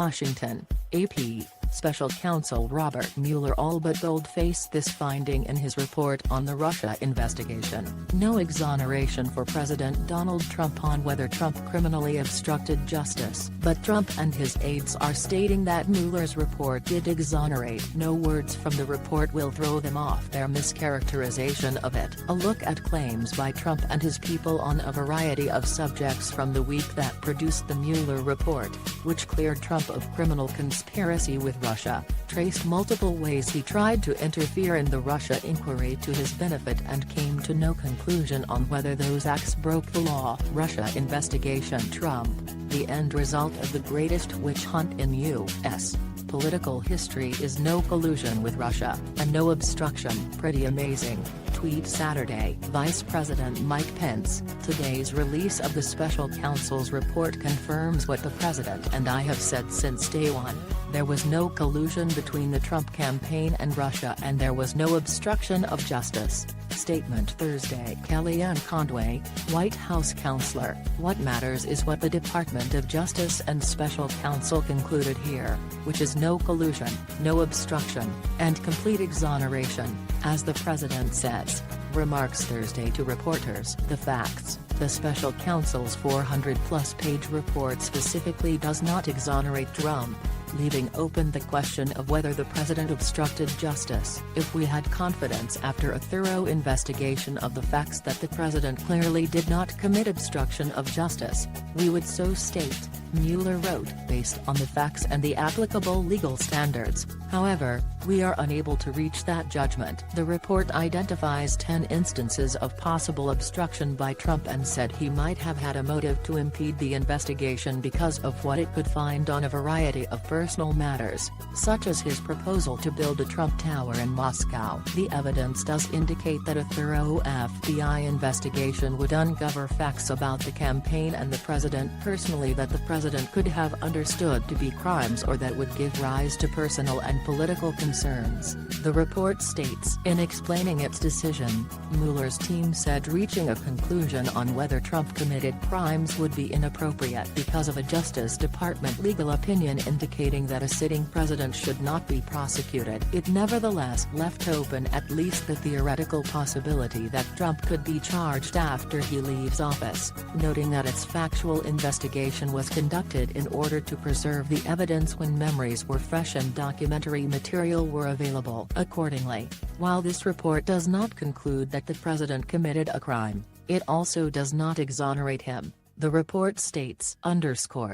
Washington, AP. Special Counsel Robert Mueller all but bold-faced this finding in his report on the Russia investigation. No exoneration for President Donald Trump on whether Trump criminally obstructed justice. But Trump and his aides are stating that Mueller's report did exonerate. No words from the report will throw them off their mischaracterization of it. A look at claims by Trump and his people on a variety of subjects from the week that produced the Mueller report, which cleared Trump of criminal conspiracy with Russia, traced multiple ways he tried to interfere in the Russia inquiry to his benefit and came to no conclusion on whether those acts broke the law. Russia investigation Trump, the end result of the greatest witch hunt in U.S. political history is no collusion with Russia, and no obstruction. Pretty amazing, tweet Saturday. Vice President Mike Pence, today's release of the special counsel's report confirms what the president and I have said since day one. There was no collusion between the Trump campaign and Russia and there was no obstruction of justice. Statement Thursday. Kellyanne Conway, White House counselor, what matters is what the Department of Justice and Special Counsel concluded here, which is no collusion, no obstruction, and complete exoneration, as the president says. Remarks Thursday to reporters. The facts. The special counsel's 400-plus page report specifically does not exonerate Trump, leaving open the question of whether the president obstructed justice. If we had confidence after a thorough investigation of the facts that the president clearly did not commit obstruction of justice, we would so state, Mueller wrote. Based on the facts and the applicable legal standards, however, we are unable to reach that judgment. The report identifies 10 instances of possible obstruction by Trump and said he might have had a motive to impede the investigation because of what it could find on a variety of personal matters, such as his proposal to build a Trump Tower in Moscow. The evidence does indicate that a thorough FBI investigation would uncover facts about the campaign and the president personally that the president could have understood to be crimes or that would give rise to personal and political concerns, the report states. In explaining its decision, Mueller's team said reaching a conclusion on whether Trump committed crimes would be inappropriate because of a Justice Department legal opinion indicating that a sitting president should not be prosecuted. It nevertheless left open at least the theoretical possibility that Trump could be charged after he leaves office, noting that its factual investigation was conducted in order to preserve the evidence when memories were fresh and documentary material were available. Accordingly, while this report does not conclude that the president committed a crime, it also does not exonerate him, the report states.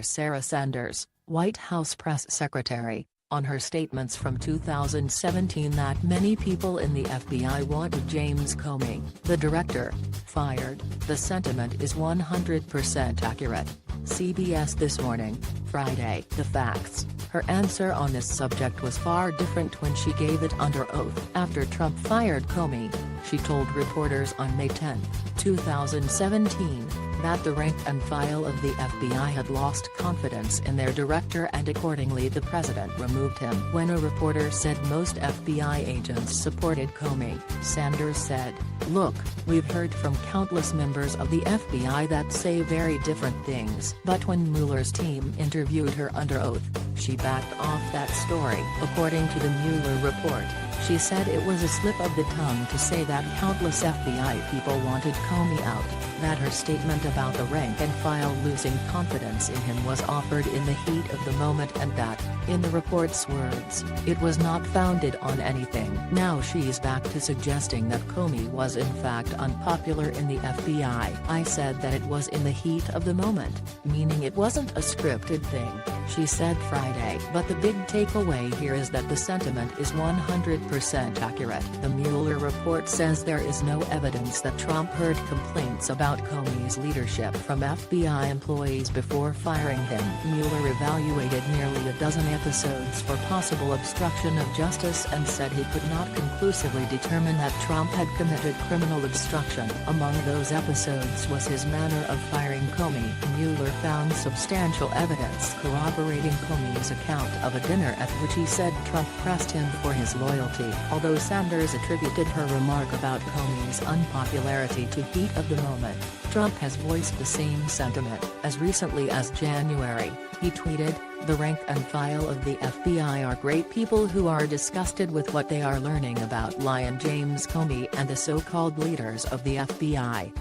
Sarah Sanders, White House press secretary, on her statements from 2017 that many people in the FBI wanted James Comey, the director, fired. The sentiment is 100% accurate. CBS This Morning, Friday. The facts. Her answer on this subject was far different when she gave it under oath. After Trump fired Comey, she told reporters on May 10, 2017, that the rank and file of the FBI had lost confidence in their director and accordingly the president removed him. When a reporter said most FBI agents supported Comey, Sanders said, "Look, we've heard from countless members of the FBI that say very different things." But when Mueller's team interviewed her under oath, she backed off that story. According to the Mueller report, she said it was a slip of the tongue to say that countless FBI people wanted Comey out, that her statement about the rank and file losing confidence in him was offered in the heat of the moment and that, in the report's words, it was not founded on anything. Now she's back to suggesting that Comey was in fact unpopular in the FBI. "I said that it was in the heat of the moment, meaning it wasn't a scripted thing," she said Friday. But the big takeaway here is that the sentiment is 100% accurate. The Mueller report says there is no evidence that Trump heard complaints about Comey's leadership from FBI employees before firing him. Mueller evaluated nearly a dozen episodes for possible obstruction of justice and said he could not conclusively determine that Trump had committed criminal obstruction. Among those episodes was his manner of firing Comey. Mueller found substantial evidence corroborating Comey's account of a dinner at which he said Trump pressed him for his loyalty, although Sanders attributed her remark about Comey's unpopularity to heat of the moment. Trump has voiced the same sentiment. As recently as January, he tweeted, "The rank and file of the FBI are great people who are disgusted with what they are learning about Lion James Comey and the so-called leaders of the FBI."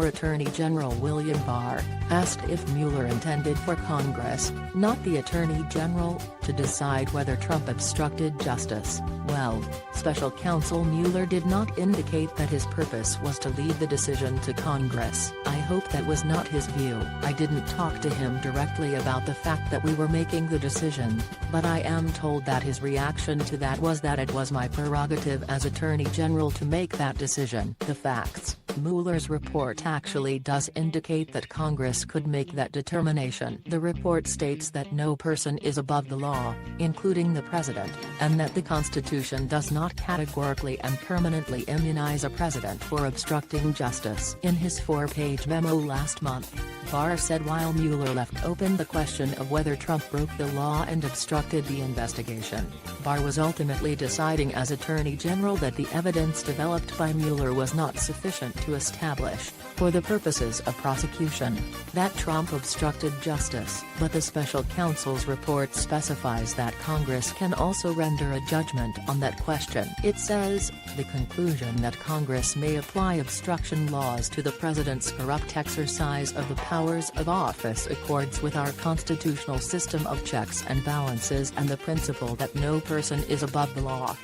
Attorney General William Barr asked if Mueller intended for Congress, not the Attorney General, to decide whether Trump obstructed justice. Well, Special Counsel Mueller did not indicate that his purpose was to leave the decision to Congress. "I hope that was not his view. I didn't talk to him directly about the fact that we were making the decision, but I am told that his reaction to that was that it was my prerogative as Attorney General to make that decision." The facts. Mueller's report actually does indicate that Congress could make that determination. The report states that no person is above the law, including the president, and that the Constitution does not categorically and permanently immunize a president for obstructing justice. In his 4-page memo last month, Barr said while Mueller left open the question of whether Trump broke the law and obstructed the investigation, Barr was ultimately deciding as Attorney General that the evidence developed by Mueller was not sufficient to establish, for the purposes of prosecution, that Trump obstructed justice. But the special counsel's report specifies that Congress can also render a judgment on that question. It says, "The conclusion that Congress may apply obstruction laws to the president's corrupt exercise of the powers of office accords with our constitutional system of checks and balances and the principle that no person is above the law."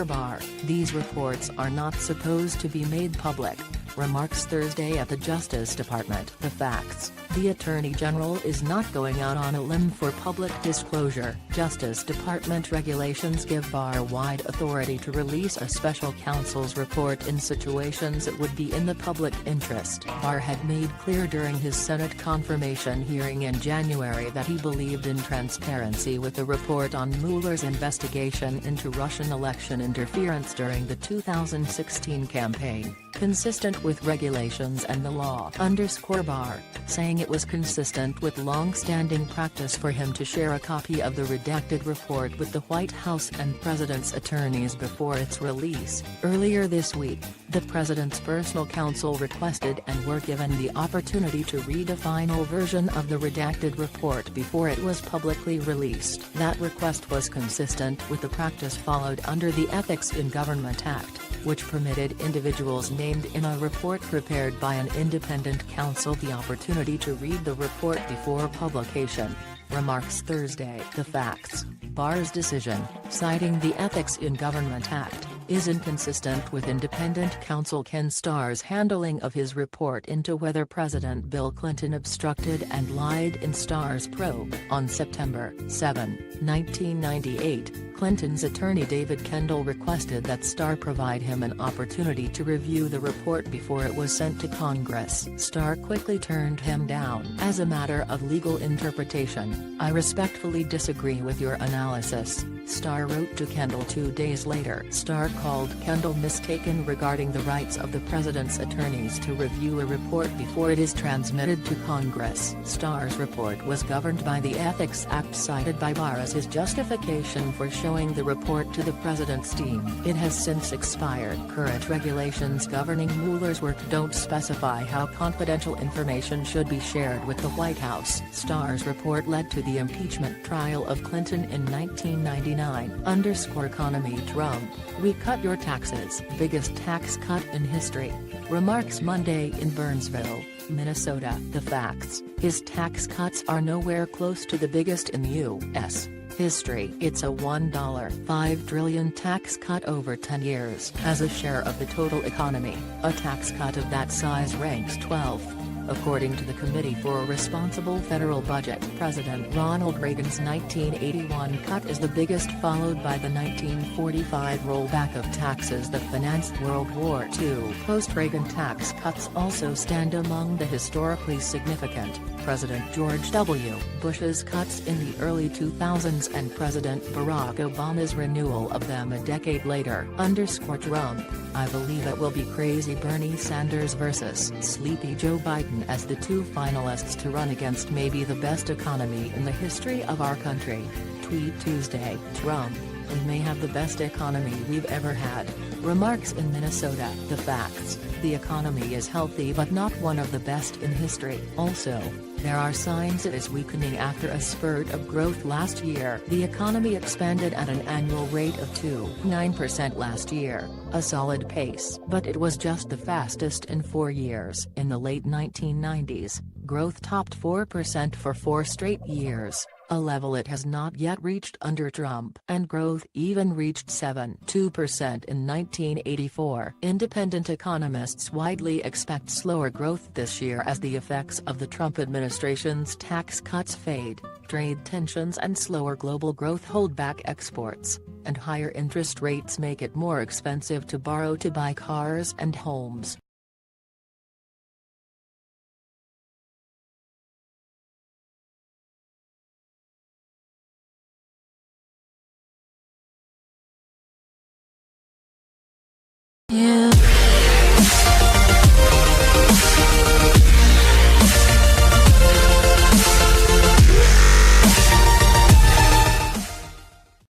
Barr, "These reports are not supposed to be made public," remarks Thursday at the Justice Department. The facts. The Attorney General is not going out on a limb for public disclosure. Justice Department regulations give Barr wide authority to release a special counsel's report in situations it would be in the public interest. Barr had made clear during his Senate confirmation hearing in January that he believed in transparency with the report on Mueller's investigation into Russian election interference during the 2016 campaign, consistent with regulations and the law. Barr, saying it was consistent with long-standing practice for him to share a copy of the redacted report with the White House and President's attorneys before its release. Earlier this week, the President's personal counsel requested and were given the opportunity to read a final version of the redacted report before it was publicly released. That request was consistent with the practice followed under the Ethics in Government Act, which permitted individuals named in a report prepared by an independent counsel the opportunity to read the report before publication, remarks Thursday. The facts. Barr's decision, citing the Ethics in Government Act, is inconsistent with independent counsel Ken Starr's handling of his report into whether President Bill Clinton obstructed and lied in Starr's probe. On September 7, 1998, Clinton's attorney David Kendall requested that Starr provide him an opportunity to review the report before it was sent to Congress. Starr quickly turned him down. "As a matter of legal interpretation, I respectfully disagree with your analysis," Starr wrote to Kendall 2 days later. Starr called Kendall mistaken regarding the rights of the president's attorneys to review a report before it is transmitted to Congress. Starr's report was governed by the Ethics Act cited by Barr as his justification for showing the report to the president's team. It has since expired. Current regulations governing Mueller's work don't specify how confidential information should be shared with the White House. Starr's report led to the impeachment trial of Clinton in 1999. Economy. Trump, "We cut your taxes, biggest tax cut in history," remarks Monday in Burnsville, Minnesota. The facts. His tax cuts are nowhere close to the biggest in the U.S. history. It's a $1.5 trillion tax cut over 10 years. As a share of the total economy, a tax cut of that size ranks 12th. According to the Committee for a Responsible Federal Budget, President Ronald Reagan's 1981 cut is the biggest, followed by the 1945 rollback of taxes that financed World War II. Post-Reagan tax cuts also stand among the historically significant. President George W. Bush's cuts in the early 2000s and President Barack Obama's renewal of them a decade later. Trump, "I believe it will be crazy Bernie Sanders versus sleepy Joe Biden as the two finalists to run against maybe the best economy in the history of our country." Tweet Tuesday. Trump, "We may have the best economy we've ever had," remarks in Minnesota. The facts: the economy is healthy but not one of the best in history. Also, there are signs it is weakening after a spurt of growth last year. The economy expanded at an annual rate of 2.9% last year, a solid pace. But it was just the fastest in 4 years. In the late 1990s, growth topped 4% for 4 straight years, a level it has not yet reached under Trump. And growth even reached 7.2% in 1984. Independent economists widely expect slower growth this year as the effects of the Trump administration's tax cuts fade, trade tensions and slower global growth hold back exports, and higher interest rates make it more expensive to borrow to buy cars and homes. Yeah.